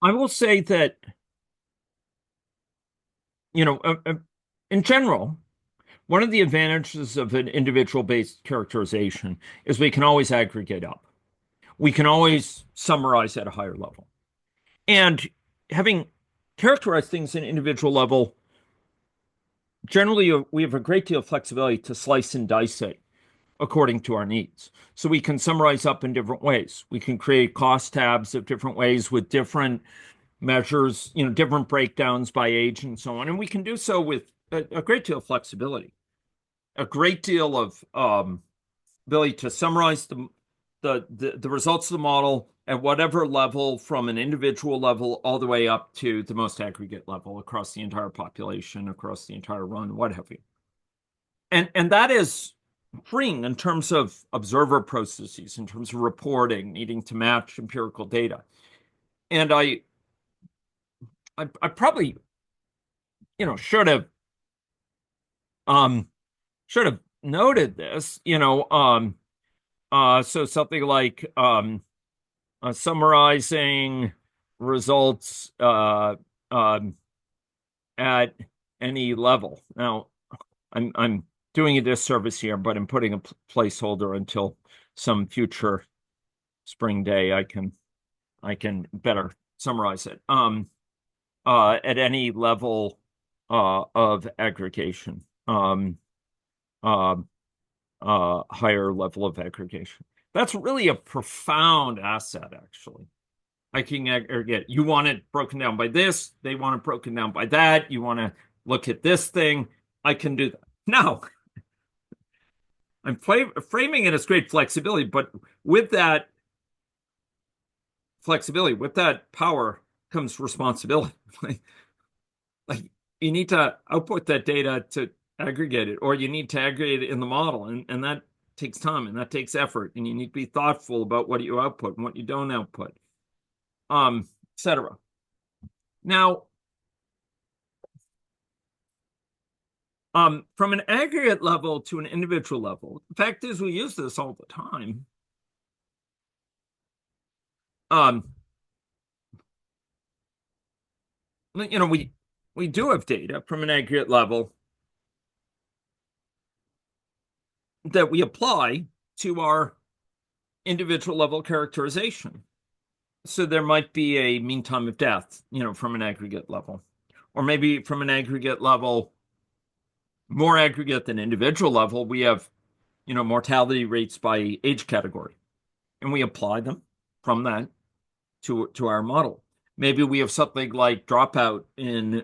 I will say that, you know, in general, one of the advantages of an individual-based characterization is we can always aggregate up. We can always summarize at a higher level. And having characterized things at an individual level, generally we have a great deal of flexibility to slice and dice it according to our needs. So we can summarize up in different ways. We can create cost tabs of different ways with different measures, different breakdowns by age and so on. And we can do so with a great deal of flexibility, a great deal of ability to summarize the results of the model at whatever level, from an individual level all the way up to the most aggregate level across the entire population, across the entire run, what have you. And that is freeing in terms of observer processes, in terms of reporting, needing to match empirical data. And I probably, should have should have noted this, so something like summarizing results at any level. Now, I'm doing a disservice here, but I'm putting a placeholder until some future spring day. I can better summarize it. At any level of aggregation, uh, higher level of aggregation. That's really a profound asset, actually. I can aggregate. You want it broken down by this, they want it broken down by that. You want to look at this thing, I can do that. Now, I'm framing it as great flexibility, but with that flexibility, with that power comes responsibility. Like you need to output that data to aggregate it, or you need to aggregate it in the model, and that takes time and that takes effort, and you need to be thoughtful about what you output and what you don't output, etc. Now, from an aggregate level to an individual level, the fact is we use this all the time. Um, we do have data from an aggregate level that we apply to our individual level characterization. So there might be a mean time of death, from an aggregate level, or maybe from an aggregate level, more aggregate than individual level, we have, mortality rates by age category, and we apply them from that to our model. Maybe we have something like dropout in,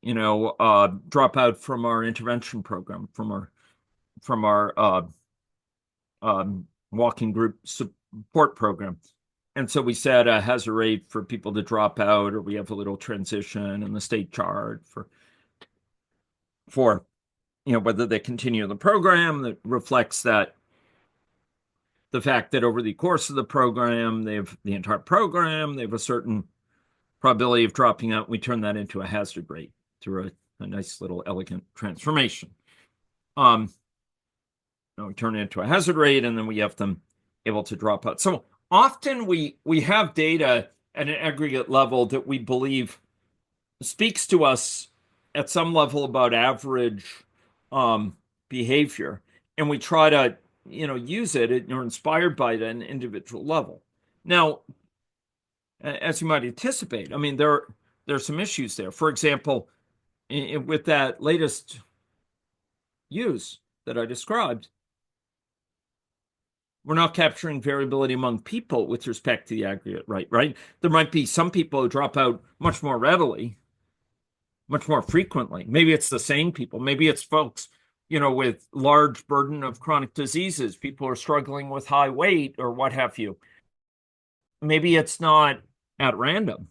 dropout from our intervention program, from our walking group support program. And so we set a hazard rate for people to drop out, or we have a little transition in the state chart for whether they continue the program, that reflects that the fact that over the course of the program, they have the entire program, they have a certain probability of dropping out. We turn that into a hazard rate through a nice little elegant transformation. We turn it into a hazard rate, and then we have them able to drop out. So often we have data at an aggregate level that we believe speaks to us at some level about average behavior, and we try to use it or inspired by it at an individual level. Now, as you might anticipate, I mean, there's some issues there. For example, with that latest use that I described, we're not capturing variability among people with respect to the aggregate rate, right? There might be some people who drop out much more readily, much more frequently. Maybe it's the same people. Maybe it's folks, with large burden of chronic diseases. People are struggling with high weight or what have you. Maybe it's not at random.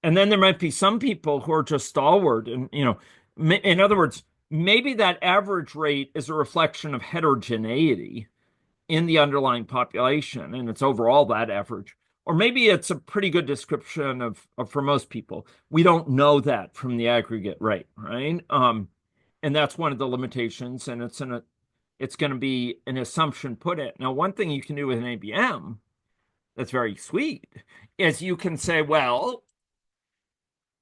And then there might be some people who are just stalwart. And, in other words, maybe that average rate is a reflection of heterogeneity in the underlying population, and it's overall that average. Or maybe it's a pretty good description of for most people. We don't know that from the aggregate rate, right? And that's one of the limitations, and it's going to be an assumption put it. Now, one thing you can do with an ABM that's very sweet, is you can say, well,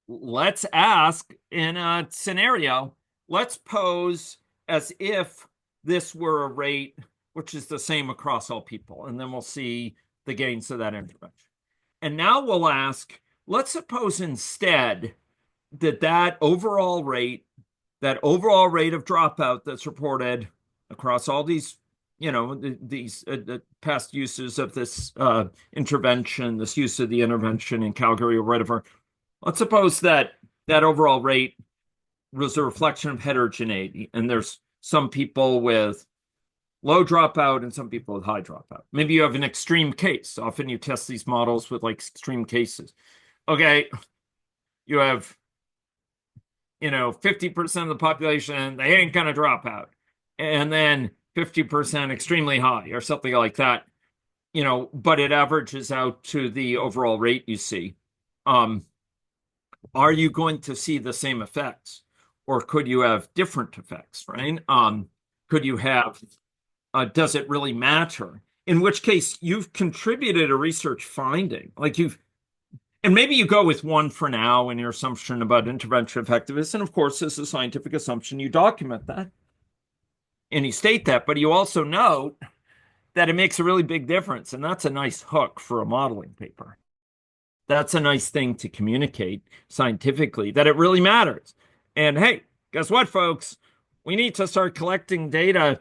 let's ask in a scenario, let's pose as if this were a rate which is the same across all people, and then we'll see the gains of that intervention. And now we'll ask, let's suppose instead that that overall rate of dropout that's reported across all these, these past uses of this intervention, this use of the intervention in Calgary or whatever. Let's suppose that overall rate was a reflection of heterogeneity, and there's some people with low dropout and some people with high dropout. Maybe you have an extreme case. Often you test these models with like extreme cases. Okay, you have 50% of the population, they ain't going to drop out. And then 50% extremely high or something like that, but it averages out to the overall rate you see. Are you going to see the same effects? Or could you have different effects, right? Could you have, does it really matter? In which case you've contributed a research finding, and maybe you go with one for now in your assumption about intervention effectiveness. And of course, this is a scientific assumption. You document that and you state that, but you also note that it makes a really big difference. And that's a nice hook for a modeling paper. That's a nice thing to communicate scientifically, that it really matters. And hey, guess what, folks? We need to start collecting data,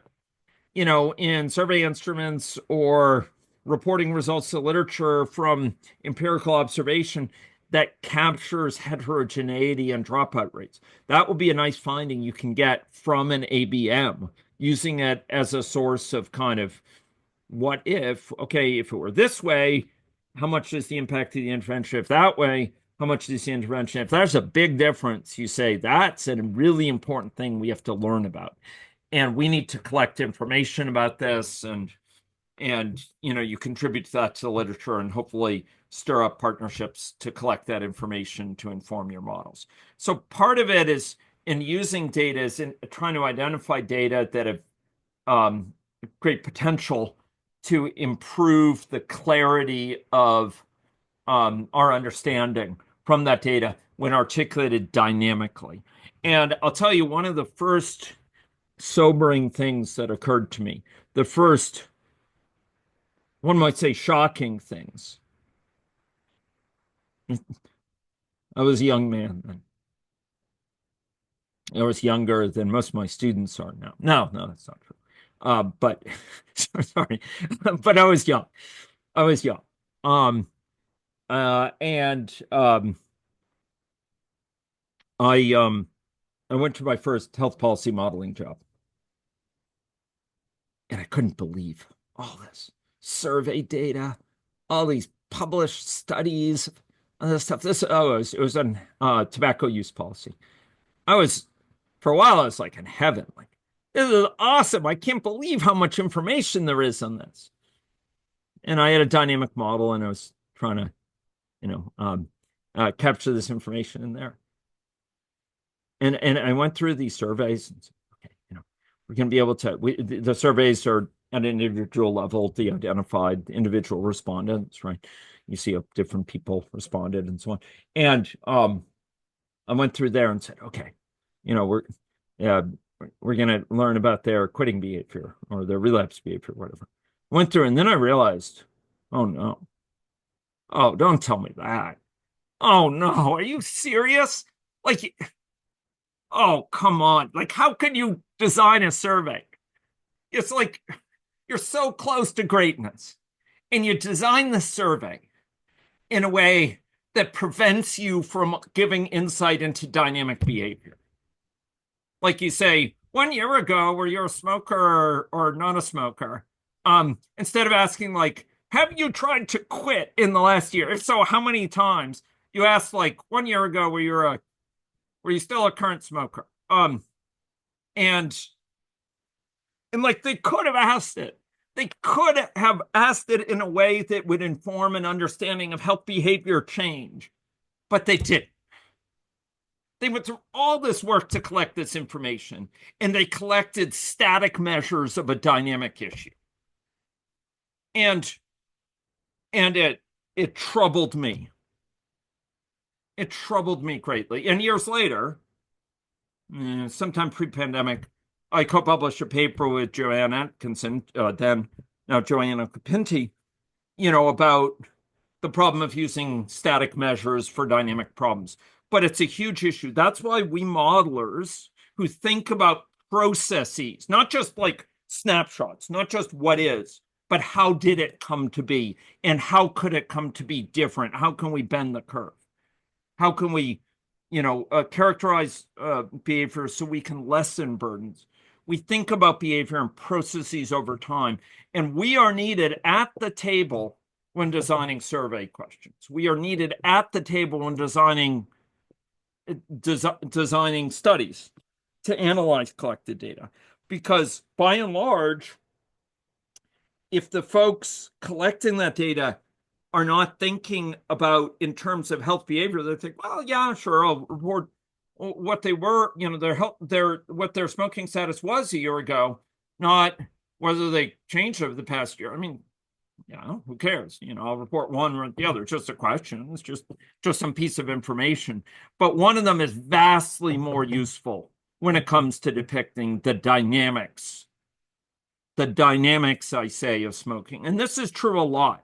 in survey instruments or reporting results to literature from empirical observation that captures heterogeneity and dropout rates. That will be a nice finding you can get from an ABM, using it as a source of kind of what if, okay, if it were this way, how much is the impact of the intervention? If that way, how much is the intervention? If there's a big difference, you say that's a really important thing we have to learn about. And we need to collect information about this, and you contribute to that to the literature and hopefully stir up partnerships to collect that information to inform your models. So part of it is in using data is in trying to identify data that have great potential to improve the clarity of our understanding from that data when articulated dynamically. And I'll tell you, one of the first sobering things that occurred to me, the first, one might say, shocking things. I was a young man then. I was younger than most of my students are now. No, that's not true. But sorry, but I was young. I was young. And I went to my first health policy modeling job, and I couldn't believe all this survey data, all these published studies, all this stuff. It was on tobacco use policy. For a while, I was like in heaven, like, this is awesome. I can't believe how much information there is on this. And I had a dynamic model, and I was trying to, capture this information in there. And I went through these surveys and said, okay, we're going to be able to, the surveys are at an individual level, de-identified individual respondents, right? You see how different people responded and so on. And I went through there and said, okay, we're going to learn about their quitting behavior or their relapse behavior, whatever. I went through, and then I realized, oh no. Oh, don't tell me that. Oh no, are you serious? Like, oh, come on. Like, how can you design a survey? It's like you're so close to greatness, and you design the survey in a way that prevents you from giving insight into dynamic behavior. Like you say, 1 year ago, were you a smoker or not a smoker? Instead of asking, like, have you tried to quit in the last year? If so, how many times? You asked, like, 1 year ago, were you still a current smoker? And like, they could have asked it. They could have asked it in a way that would inform an understanding of health behavior change, but they didn't. They went through all this work to collect this information, and they collected static measures of a dynamic issue. And And it troubled me. It troubled me greatly. And years later, sometime pre-pandemic, I co-published a paper with Joanne Atkinson, then now Joanna Pinty, about the problem of using static measures for dynamic problems. But it's a huge issue. That's why we modelers who think about processes, not just like snapshots, not just what is, but how did it come to be? And how could it come to be different? How can we bend the curve? How can we, characterize behavior so we can lessen burdens? We think about behavior and processes over time, and we are needed at the table when designing survey questions. We are needed at the table when designing studies to analyze collected data, because by and large, if the folks collecting that data are not thinking about in terms of health behavior, they think, well, yeah, sure, I'll report what they were, their health, what their smoking status was a year ago, not whether they changed over the past year. I mean, who cares? I'll report one or the other. It's just a question. It's just some piece of information. But one of them is vastly more useful when it comes to depicting the dynamics, I say, of smoking. And this is true a lot.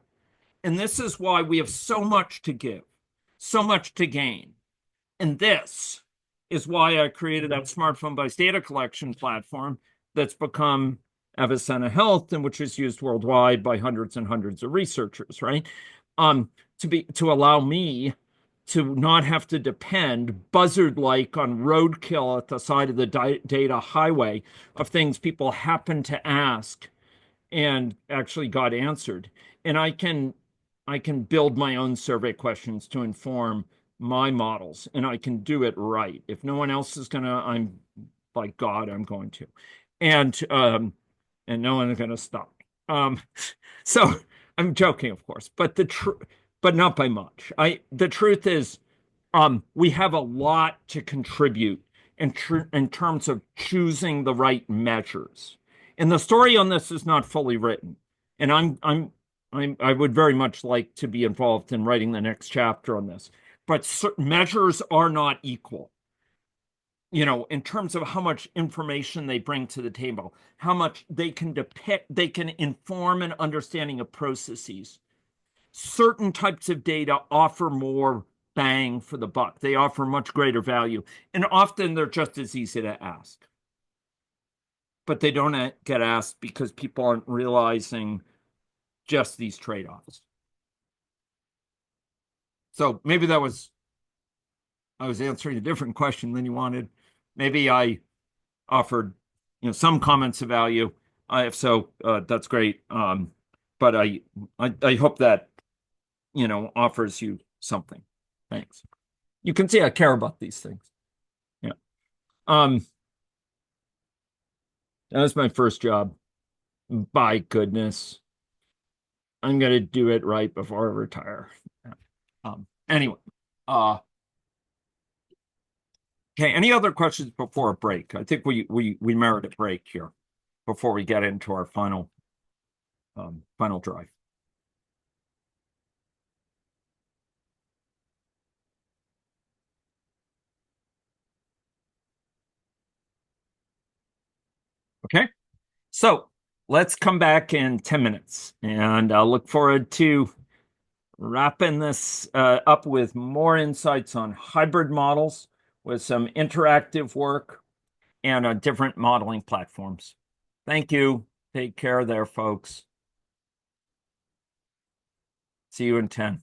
And this is why we have so much to give, so much to gain. And this is why I created that smartphone-based data collection platform that's become Avicenna Health, and which is used worldwide by hundreds and hundreds of researchers, right? To allow me to not have to depend buzzard-like on roadkill at the side of the data highway of things people happen to ask and actually got answered. And I can build my own survey questions to inform my models, and I can do it right. If no one else is gonna, I'm by God, I'm going to. And no one is gonna stop. Um so I'm joking, of course, but but not by much. The truth is, we have a lot to contribute in terms of choosing the right measures. And the story on this is not fully written. And I would very much like to be involved in writing the next chapter on this. But certain measures are not equal, in terms of how much information they bring to the table, how much they can depict, they can inform an understanding of processes. Certain types of data offer more bang for the buck. They offer much greater value. And often they're just as easy to ask. But they don't get asked because people aren't realizing just these trade-offs. So maybe I was answering a different question than you wanted. Maybe I offered, some comments of value. If so, that's great. But I hope that, offers you something. Thanks. You can see I care about these things. Yeah. That was my first job. By goodness. I'm gonna do it right before I retire. Anyway, okay. Any other questions before a break? I think we merit a break here before we get into our final drive. Okay, so let's come back in 10 minutes, and I'll look forward to wrapping this up with more insights on hybrid models with some interactive work and different modeling platforms. Thank you. Take care there, folks. See you in 10.